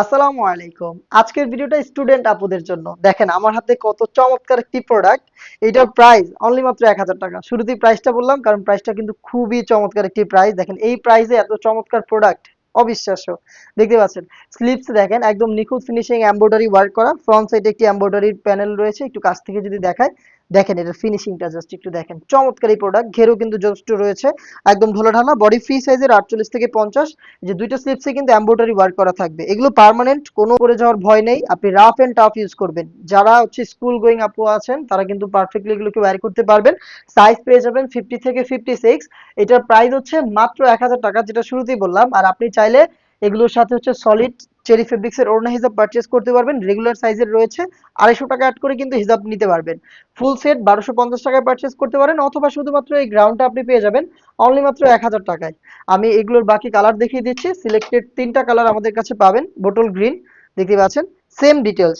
আসসালামু আলাইকুম। আজকের ভিডিওটা স্টুডেন্ট আপুদের জন্য। দেখেন আমার হাতে কত চমৎকার একটি প্রোডাক্ট। এটার প্রাইস অনলি মাত্র ১,০০০ টাকা। শুরুতেই প্রাইসটা বললাম কারণ প্রাইসটা কিন্তু খুবই চমৎকার একটি প্রাইস। দেখেন এই প্রাইসে এত চমৎকার প্রোডাক্ট অবিশ্বাস্য। দেখতে পাচ্ছেন স্লিপস দেখেন একদম নিখুঁত ফিনিশিং এমব্রয়ডারি ওয়ার্ক করা। ফ্রন্ট সাইডে একটি এমব্রয়ডারির প্যানেল রয়েছে। একটু কাছ থেকে যদি দেখায়, দেখেন এটার ফিনিশিংটা জাস্ট একটু দেখেন। চমৎকার এই প্রোডাক্ট। ঘেরও কিন্তু যথেষ্ট রয়েছে। একদম ঢোলাঢালা বডি ফ্রি সাইজের ৪৮ থেকে ৫০। যে দুইটা স্লিপসে কিন্তু এমব্রয়ডারি ওয়ার্ক করা থাকবে। এগুলো পার্মানেন্ট, কোনো পরে যাওয়ার ভয় নেই। আপনি রাফ এন্ড টাফ ইউজ করবেন। যারা হচ্ছে স্কুল গোয়িং আপু আছেন তারা কিন্তু পারফেক্টলি এগুলোকে ওয়্যার করতে পারবেন। সাইজ পেয়ে যাবেন 50 থেকে 56। এটার প্রাইস হচ্ছে মাত্র ১,০০০ টাকা, যেটা শুরুতেই বললাম। আর আপনি চাইলে এগুলোর সাথে হচ্ছে সলিড চেরি ফেব্রিক্স এর ওড়না হিজাব পারচেজ করতে পারবেন। রেগুলার সাইজের রয়েছে। ২৫০ টাকা অ্যাড করে কিন্তু হিজাব নিতে পারবেন। ফুল সেট ১২৫০ টাকায় পারচেজ করতে পারেন, অথবা শুধুমাত্র এই গ্রাউন্ডটা আপনি পেয়ে যাবেন অনলি মাত্র ১,০০০ টাকায়। আমি এগুলোর বাকি কালার দেখিয়ে দিচ্ছি। সিলেক্টেড ৩টা কালার আমাদের কাছে পাবেন। বোটল গ্রিন দেখতে পাচ্ছেন। সেম ডিটেলস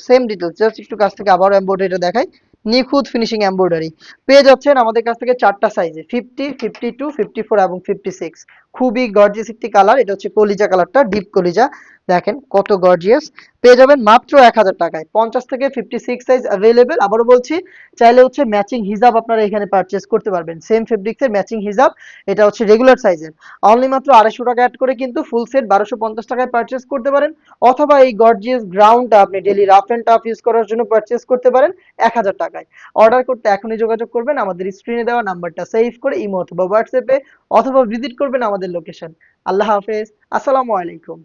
জাস্ট একটু কাছ থেকে আবার এমব্রয়ডারিটা দেখাই। নিখুঁত ফিনিশিং এমব্রয়ডারি পেয়ে যাচ্ছেন আমাদের কাছ থেকে ৪টা সাইজে, 50, 52, 54 এবং 56। খুবই গর্জিয়াস একটি কালার। এটা হচ্ছে কলিজা কালারটা, ডিপ কলিজা। দেখেন কত গর্জিয়াস। পেয়ে যাবেন মাত্র ১,০০০ টাকায়। ৫০ থেকে 56 সাইজ অ্যাভেলেবেল। আবারও বলছি, চাইলে হচ্ছে ম্যাচিং হিজাব আপনারা এখানে পারচেজ করতে পারবেন। সেম ফেব্রিক্সের ম্যাচিং হিজাব। এটা হচ্ছে রেগুলার সাইজের। অনলি মাত্র ২৫০ টাকা অ্যাড করে কিন্তু ফুল সেট ১২৫০ টাকায় পারচেজ করতে পারেন, অথবা এই গর্জিয়াস গ্রাউন্ডটা আপনি daily rough and tough use করার জন্য পারচেজ করতে পারেন ১,০০০ টাকায়। অর্ডার করতে এখনই যোগাযোগ করবেন আমাদের স্ক্রিনে দেওয়া নাম্বারটা সেভ করে ইমো অথবা হোয়াটসঅ্যাপে, অথবা ভিজিট করবেন আমাদের লোকেশন। আল্লাহ হাফেজ। আসসালামু আলাইকুম।